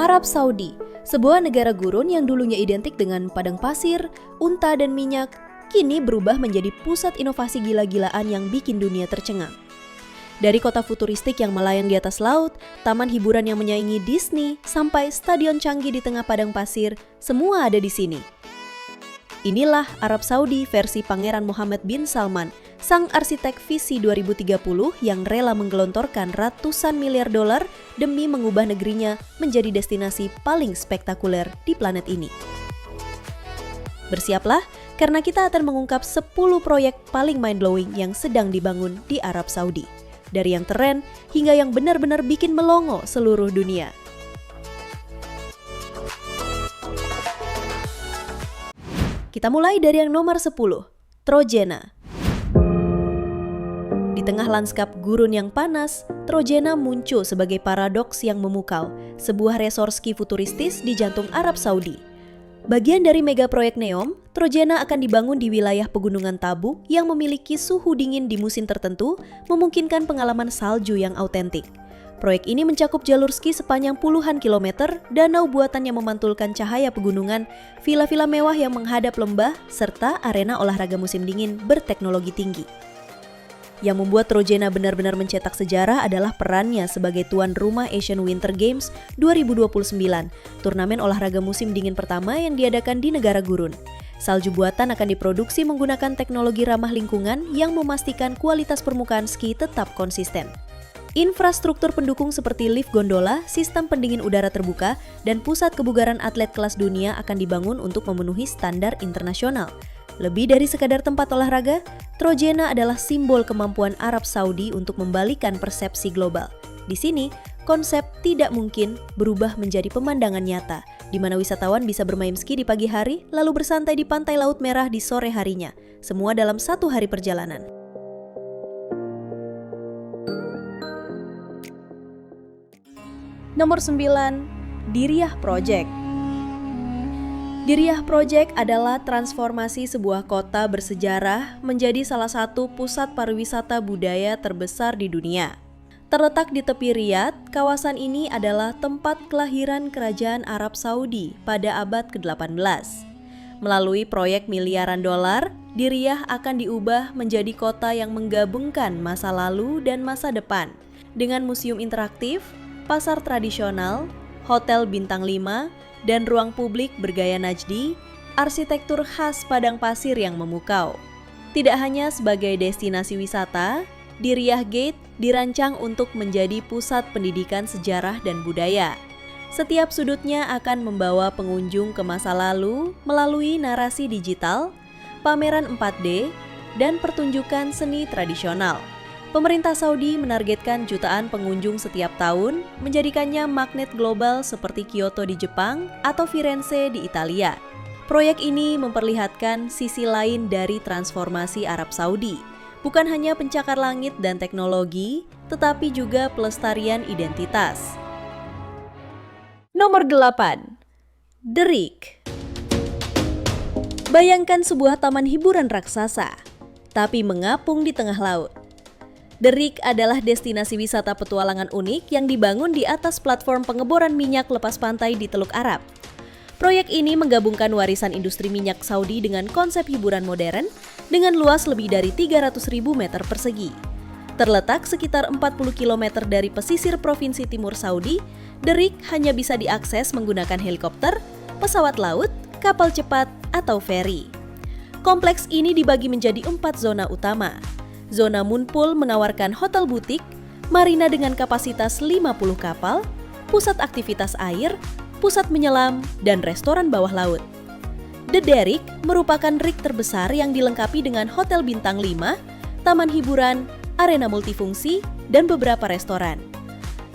Arab Saudi, sebuah negara gurun yang dulunya identik dengan padang pasir, unta dan minyak, kini berubah menjadi pusat inovasi gila-gilaan yang bikin dunia tercengang. Dari kota futuristik yang melayang di atas laut, taman hiburan yang menyaingi Disney, sampai stadion canggih di tengah padang pasir, semua ada di sini. Inilah Arab Saudi versi Pangeran Mohammed bin Salman, sang arsitek visi 2030 yang rela menggelontorkan ratusan miliar dolar demi mengubah negerinya menjadi destinasi paling spektakuler di planet ini. Bersiaplah, karena kita akan mengungkap 10 proyek paling mind-blowing yang sedang dibangun di Arab Saudi. Dari yang keren hingga yang benar-benar bikin melongo seluruh dunia. Kita mulai dari yang nomor 10, Trojena. Di tengah lanskap gurun yang panas, Trojena muncul sebagai paradoks yang memukau, sebuah resort ski futuristis di jantung Arab Saudi. Bagian dari mega proyek NEOM, Trojena akan dibangun di wilayah pegunungan Tabuk yang memiliki suhu dingin di musim tertentu, memungkinkan pengalaman salju yang autentik. Proyek ini mencakup jalur ski sepanjang puluhan kilometer, danau buatan yang memantulkan cahaya pegunungan, villa-villa mewah yang menghadap lembah, serta arena olahraga musim dingin berteknologi tinggi. Yang membuat Trojena benar-benar mencetak sejarah adalah perannya sebagai tuan rumah Asian Winter Games 2029, turnamen olahraga musim dingin pertama yang diadakan di negara gurun. Salju buatan akan diproduksi menggunakan teknologi ramah lingkungan yang memastikan kualitas permukaan ski tetap konsisten. Infrastruktur pendukung seperti lift gondola, sistem pendingin udara terbuka, dan pusat kebugaran atlet kelas dunia akan dibangun untuk memenuhi standar internasional. Lebih dari sekadar tempat olahraga, Trojena adalah simbol kemampuan Arab Saudi untuk membalikan persepsi global. Di sini, konsep tidak mungkin berubah menjadi pemandangan nyata, di mana wisatawan bisa bermain ski di pagi hari, lalu bersantai di pantai Laut Merah di sore harinya, semua dalam 1 hari perjalanan. Nomor 9, Diriyah Project. Diriyah Project adalah transformasi sebuah kota bersejarah menjadi salah satu pusat pariwisata budaya terbesar di dunia. Terletak di tepi Riyadh, kawasan ini adalah tempat kelahiran Kerajaan Arab Saudi pada abad ke-18. Melalui proyek miliaran dolar, Diriyah akan diubah menjadi kota yang menggabungkan masa lalu dan masa depan, dengan museum interaktif, pasar tradisional, hotel bintang 5, dan ruang publik bergaya Najdi, arsitektur khas padang pasir yang memukau. Tidak hanya sebagai destinasi wisata, Diriyah Gate dirancang untuk menjadi pusat pendidikan sejarah dan budaya. Setiap sudutnya akan membawa pengunjung ke masa lalu melalui narasi digital, pameran 4D, dan pertunjukan seni tradisional. Pemerintah Saudi menargetkan jutaan pengunjung setiap tahun, menjadikannya magnet global seperti Kyoto di Jepang atau Firenze di Italia. Proyek ini memperlihatkan sisi lain dari transformasi Arab Saudi, bukan hanya pencakar langit dan teknologi, tetapi juga pelestarian identitas. Nomor 8, The Rig. Bayangkan sebuah taman hiburan raksasa, tapi mengapung di tengah laut. The Rig adalah destinasi wisata petualangan unik yang dibangun di atas platform pengeboran minyak lepas pantai di Teluk Arab. Proyek ini menggabungkan warisan industri minyak Saudi dengan konsep hiburan modern dengan luas lebih dari 300.000 meter persegi. Terletak sekitar 40 km dari pesisir provinsi timur Saudi, The Rig hanya bisa diakses menggunakan helikopter, pesawat laut, kapal cepat, atau feri. Kompleks ini dibagi menjadi 4 zona utama. Zona Moonpool menawarkan hotel butik, marina dengan kapasitas 50 kapal, pusat aktivitas air, pusat menyelam, dan restoran bawah laut. The Derrick merupakan rig terbesar yang dilengkapi dengan hotel bintang 5, taman hiburan, arena multifungsi, dan beberapa restoran.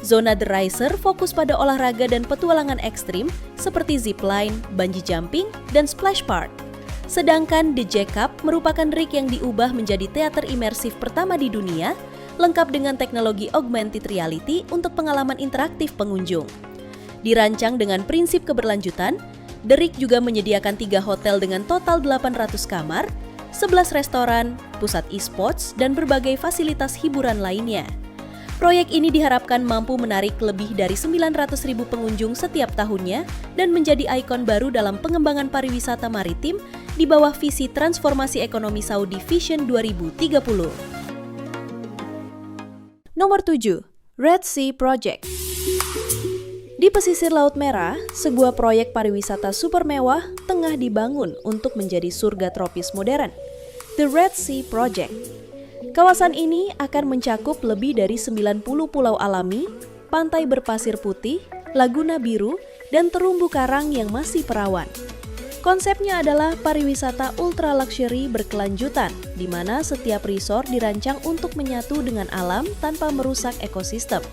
Zona The Riser fokus pada olahraga dan petualangan ekstrim seperti zipline, bungee jumping, dan splash park. Sedangkan The Jacob merupakan rig yang diubah menjadi teater imersif pertama di dunia, lengkap dengan teknologi augmented reality untuk pengalaman interaktif pengunjung. Dirancang dengan prinsip keberlanjutan, The Rig juga menyediakan 3 hotel dengan total 800 kamar, 11 restoran, pusat e-sports, dan berbagai fasilitas hiburan lainnya. Proyek ini diharapkan mampu menarik lebih dari 900.000 pengunjung setiap tahunnya dan menjadi ikon baru dalam pengembangan pariwisata maritim di bawah visi transformasi ekonomi Saudi Vision 2030. Nomor 7. Red Sea Project. Di pesisir Laut Merah, sebuah proyek pariwisata super mewah tengah dibangun untuk menjadi surga tropis modern. The Red Sea Project. Kawasan ini akan mencakup lebih dari 90 pulau alami, pantai berpasir putih, laguna biru, dan terumbu karang yang masih perawan. Konsepnya adalah pariwisata ultra luxury berkelanjutan, di mana setiap resort dirancang untuk menyatu dengan alam tanpa merusak ekosistem.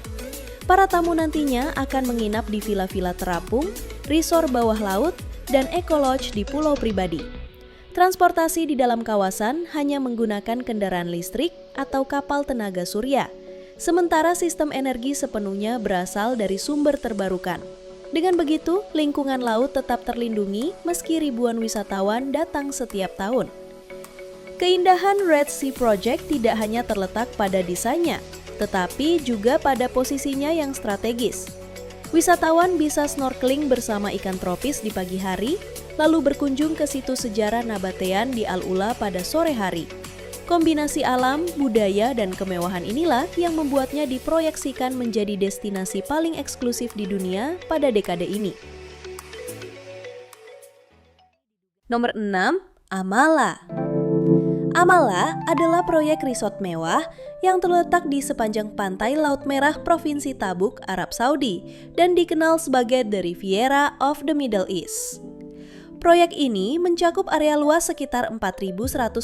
Para tamu nantinya akan menginap di villa-villa terapung, resort bawah laut, dan eco-lodge di pulau pribadi. Transportasi di dalam kawasan hanya menggunakan kendaraan listrik atau kapal tenaga surya, sementara sistem energi sepenuhnya berasal dari sumber terbarukan. Dengan begitu, lingkungan laut tetap terlindungi meski ribuan wisatawan datang setiap tahun. Keindahan Red Sea Project tidak hanya terletak pada desainnya, tetapi juga pada posisinya yang strategis. Wisatawan bisa snorkeling bersama ikan tropis di pagi hari, lalu berkunjung ke situs sejarah Nabatean di Al-Ula pada sore hari. Kombinasi alam, budaya, dan kemewahan inilah yang membuatnya diproyeksikan menjadi destinasi paling eksklusif di dunia pada dekade ini. Nomor 6. Amala. Amala adalah proyek resort mewah yang terletak di sepanjang pantai Laut Merah Provinsi Tabuk, Arab Saudi, dan dikenal sebagai The Riviera of the Middle East. Proyek ini mencakup area luas sekitar 4.155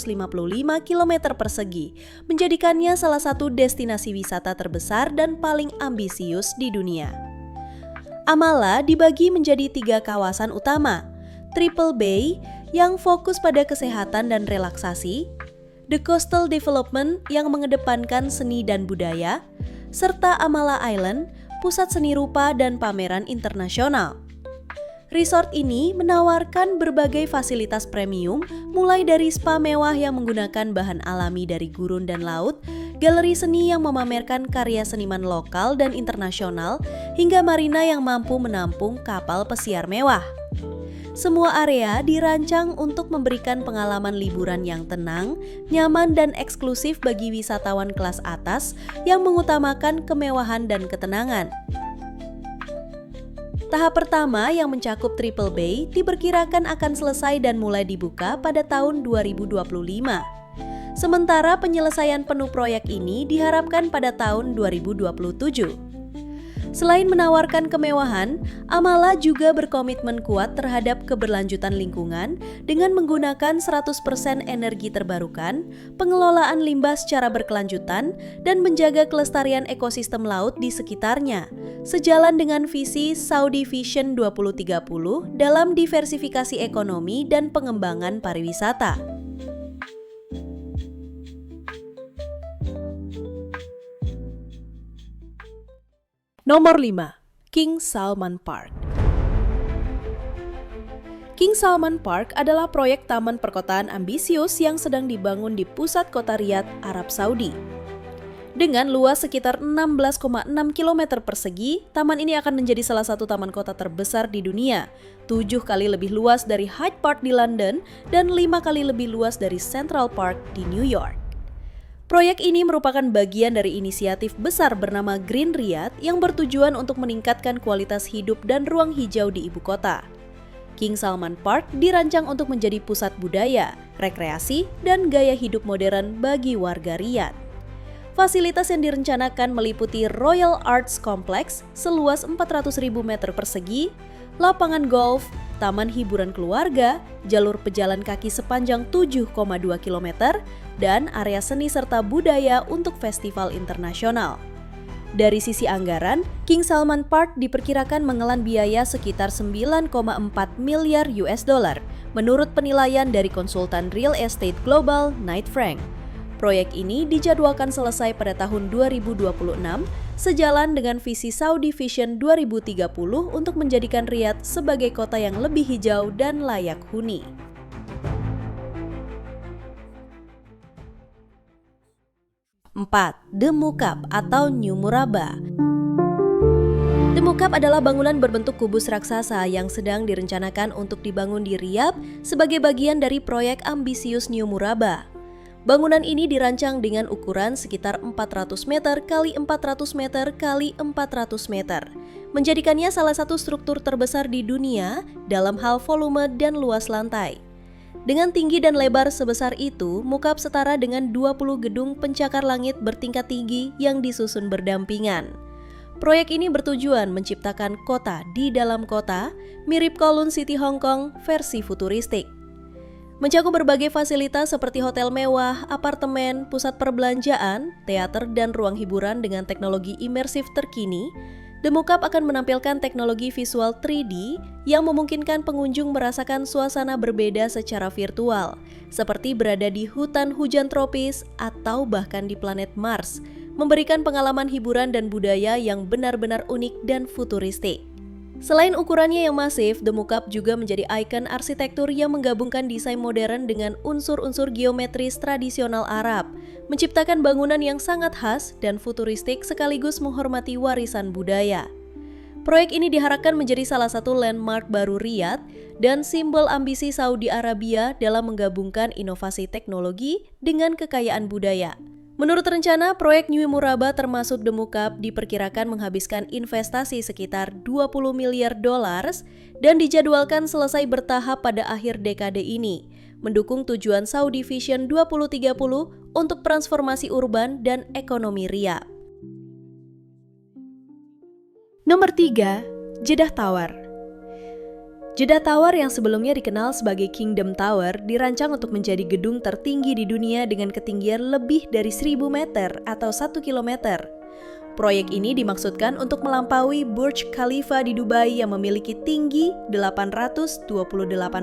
km persegi, menjadikannya salah satu destinasi wisata terbesar dan paling ambisius di dunia. Amala dibagi menjadi 3 kawasan utama, Triple Bay yang fokus pada kesehatan dan relaksasi, The Coastal Development yang mengedepankan seni dan budaya, serta Amala Island, pusat seni rupa dan pameran internasional. Resort ini menawarkan berbagai fasilitas premium, mulai dari spa mewah yang menggunakan bahan alami dari gurun dan laut, galeri seni yang memamerkan karya seniman lokal dan internasional, hingga marina yang mampu menampung kapal pesiar mewah. Semua area dirancang untuk memberikan pengalaman liburan yang tenang, nyaman, dan eksklusif bagi wisatawan kelas atas yang mengutamakan kemewahan dan ketenangan. Tahap pertama yang mencakup Triple Bay diperkirakan akan selesai dan mulai dibuka pada tahun 2025. Sementara penyelesaian penuh proyek ini diharapkan pada tahun 2027. Selain menawarkan kemewahan, Amala juga berkomitmen kuat terhadap keberlanjutan lingkungan dengan menggunakan 100% energi terbarukan, pengelolaan limbah secara berkelanjutan, dan menjaga kelestarian ekosistem laut di sekitarnya, sejalan dengan visi Saudi Vision 2030 dalam diversifikasi ekonomi dan pengembangan pariwisata. Nomor 5. King Salman Park. King Salman Park adalah proyek taman perkotaan ambisius yang sedang dibangun di pusat kota Riyadh, Arab Saudi. Dengan luas sekitar 16,6 km persegi, taman ini akan menjadi salah satu taman kota terbesar di dunia, 7 kali lebih luas dari Hyde Park di London dan 5 kali lebih luas dari Central Park di New York. Proyek ini merupakan bagian dari inisiatif besar bernama Green Riyadh yang bertujuan untuk meningkatkan kualitas hidup dan ruang hijau di ibu kota. King Salman Park dirancang untuk menjadi pusat budaya, rekreasi, dan gaya hidup modern bagi warga Riyadh. Fasilitas yang direncanakan meliputi Royal Arts Complex seluas 400.000 meter persegi, lapangan golf, taman hiburan keluarga, jalur pejalan kaki sepanjang 7,2 km, dan area seni serta budaya untuk festival internasional. Dari sisi anggaran, King Salman Park diperkirakan mengelan biaya sekitar 9,4 miliar US dollar, menurut penilaian dari konsultan real estate global Knight Frank. Proyek ini dijadwalkan selesai pada tahun 2026, sejalan dengan visi Saudi Vision 2030 untuk menjadikan Riyadh sebagai kota yang lebih hijau dan layak huni. 4. The Mukab atau New Murabba. The Mukab adalah bangunan berbentuk kubus raksasa yang sedang direncanakan untuk dibangun di Riyadh sebagai bagian dari proyek ambisius New Murabba. Bangunan ini dirancang dengan ukuran sekitar 400 meter x 400 meter x 400 meter, menjadikannya salah satu struktur terbesar di dunia dalam hal volume dan luas lantai. Dengan tinggi dan lebar sebesar itu, Mukab setara dengan 20 gedung pencakar langit bertingkat tinggi yang disusun berdampingan. Proyek ini bertujuan menciptakan kota di dalam kota, mirip Kowloon City Hong Kong versi futuristik. Mencakup berbagai fasilitas seperti hotel mewah, apartemen, pusat perbelanjaan, teater, dan ruang hiburan dengan teknologi imersif terkini, The Mukab akan menampilkan teknologi visual 3D yang memungkinkan pengunjung merasakan suasana berbeda secara virtual, seperti berada di hutan hujan tropis atau bahkan di planet Mars, memberikan pengalaman hiburan dan budaya yang benar-benar unik dan futuristik. Selain ukurannya yang masif, The Mukab juga menjadi ikon arsitektur yang menggabungkan desain modern dengan unsur-unsur geometris tradisional Arab, menciptakan bangunan yang sangat khas dan futuristik sekaligus menghormati warisan budaya. Proyek ini diharapkan menjadi salah satu landmark baru Riyadh dan simbol ambisi Saudi Arabia dalam menggabungkan inovasi teknologi dengan kekayaan budaya. Menurut rencana, proyek New Murabba termasuk The Mukab diperkirakan menghabiskan investasi sekitar 20 miliar dolar dan dijadwalkan selesai bertahap pada akhir dekade ini, mendukung tujuan Saudi Vision 2030 untuk transformasi urban dan ekonomi Riyadh. Nomor 3, Jeddah Tower. Jeddah Tower yang sebelumnya dikenal sebagai Kingdom Tower dirancang untuk menjadi gedung tertinggi di dunia dengan ketinggian lebih dari 1000 meter atau 1 kilometer. Proyek ini dimaksudkan untuk melampaui Burj Khalifa di Dubai yang memiliki tinggi 828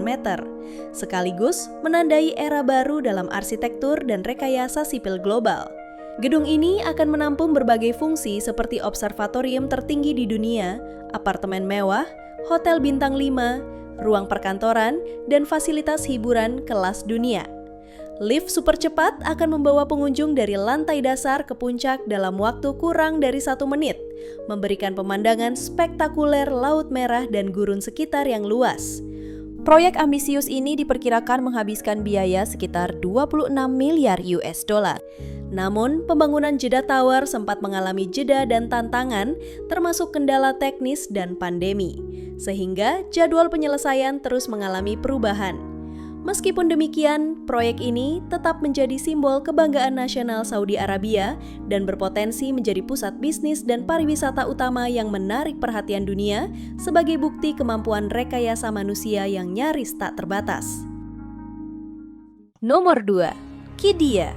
meter, sekaligus menandai era baru dalam arsitektur dan rekayasa sipil global. Gedung ini akan menampung berbagai fungsi seperti observatorium tertinggi di dunia, apartemen mewah, hotel bintang 5, ruang perkantoran, dan fasilitas hiburan kelas dunia. Lift super cepat akan membawa pengunjung dari lantai dasar ke puncak dalam waktu kurang dari 1 menit, memberikan pemandangan spektakuler Laut Merah dan gurun sekitar yang luas. Proyek ambisius ini diperkirakan menghabiskan biaya sekitar 26 miliar US dollar. Namun, pembangunan Jeddah Tower sempat mengalami jeda dan tantangan, termasuk kendala teknis dan pandemi, sehingga jadwal penyelesaian terus mengalami perubahan. Meskipun demikian, proyek ini tetap menjadi simbol kebanggaan nasional Saudi Arabia dan berpotensi menjadi pusat bisnis dan pariwisata utama yang menarik perhatian dunia sebagai bukti kemampuan rekayasa manusia yang nyaris tak terbatas. Nomor 2, Qiddiya.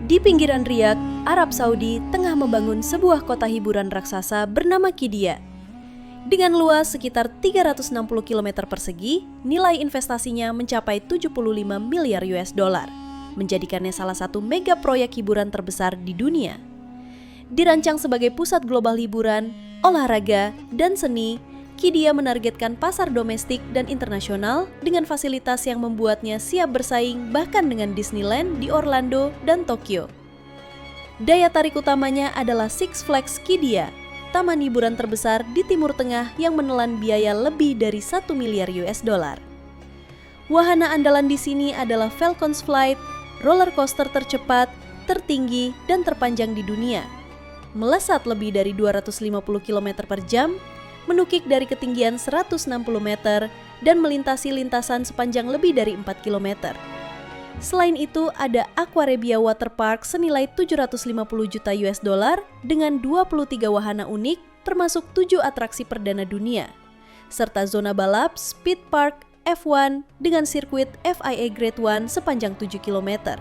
Di pinggiran Riyadh, Arab Saudi tengah membangun sebuah kota hiburan raksasa bernama Qiddiya. Dengan luas sekitar 360 km persegi, nilai investasinya mencapai 75 miliar US dollar, menjadikannya salah satu mega proyek hiburan terbesar di dunia. Dirancang sebagai pusat global hiburan, olahraga, dan seni, Qiddiya menargetkan pasar domestik dan internasional dengan fasilitas yang membuatnya siap bersaing bahkan dengan Disneyland di Orlando dan Tokyo. Daya tarik utamanya adalah Six Flags Qiddiya, taman hiburan terbesar di Timur Tengah yang menelan biaya lebih dari 1 miliar US dollar. Wahana andalan di sini adalah Falcon's Flight, roller coaster tercepat, tertinggi, dan terpanjang di dunia. Melesat lebih dari 250 km per jam, menukik dari ketinggian 160 meter, dan melintasi lintasan sepanjang lebih dari 4 km. Selain itu, ada Aquarebia Water Park senilai 750 juta US dollar dengan 23 wahana unik, termasuk 7 atraksi perdana dunia, serta zona balap Speed Park F1 dengan sirkuit FIA Grade 1 sepanjang 7 km.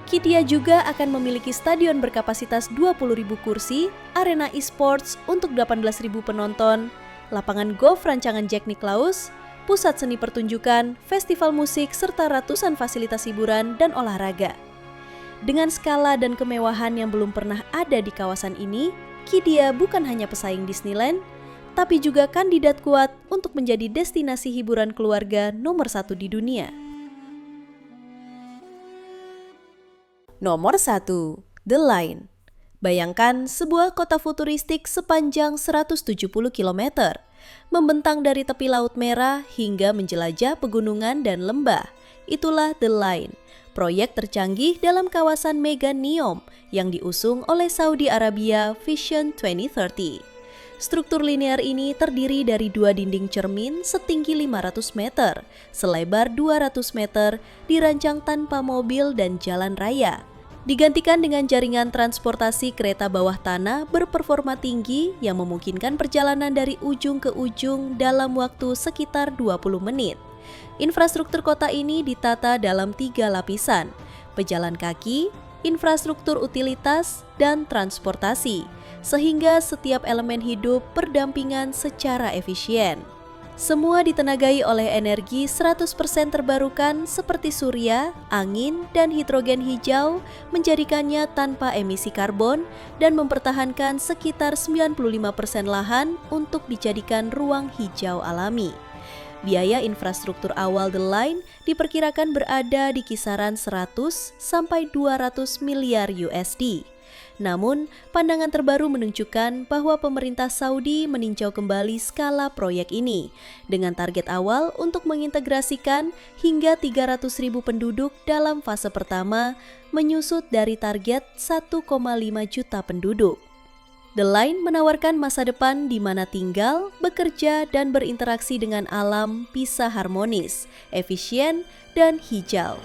Qiddiya juga akan memiliki stadion berkapasitas 20.000 kursi, arena e-sports untuk 18.000 penonton, lapangan golf rancangan Jack Nicklaus, pusat seni pertunjukan, festival musik, serta ratusan fasilitas hiburan dan olahraga. Dengan skala dan kemewahan yang belum pernah ada di kawasan ini, Qiddiya bukan hanya pesaing Disneyland, tapi juga kandidat kuat untuk menjadi destinasi hiburan keluarga nomor 1 di dunia. Nomor 1, The Line. Bayangkan sebuah kota futuristik sepanjang 170 km, membentang dari tepi Laut Merah hingga menjelajah pegunungan dan lembah. Itulah The Line, proyek tercanggih dalam kawasan Mega Neom yang diusung oleh Saudi Arabia Vision 2030. Struktur linear ini terdiri dari 2 dinding cermin setinggi 500 meter, selebar 200 meter, dirancang tanpa mobil dan jalan raya. Digantikan dengan jaringan transportasi kereta bawah tanah berperforma tinggi yang memungkinkan perjalanan dari ujung ke ujung dalam waktu sekitar 20 menit. Infrastruktur kota ini ditata dalam 3 lapisan: pejalan kaki, infrastruktur utilitas, dan transportasi, sehingga setiap elemen hidup berdampingan secara efisien. Semua ditenagai oleh energi 100% terbarukan seperti surya, angin, dan hidrogen hijau, menjadikannya tanpa emisi karbon dan mempertahankan sekitar 95% lahan untuk dijadikan ruang hijau alami. Biaya infrastruktur awal The Line diperkirakan berada di kisaran 100 sampai 200 miliar USD. Namun, pandangan terbaru menunjukkan bahwa pemerintah Saudi meninjau kembali skala proyek ini dengan target awal untuk mengintegrasikan hingga 300.000 penduduk dalam fase pertama, menyusut dari target 1,5 juta penduduk. The Line menawarkan masa depan di mana tinggal, bekerja, dan berinteraksi dengan alam bisa harmonis, efisien, dan hijau.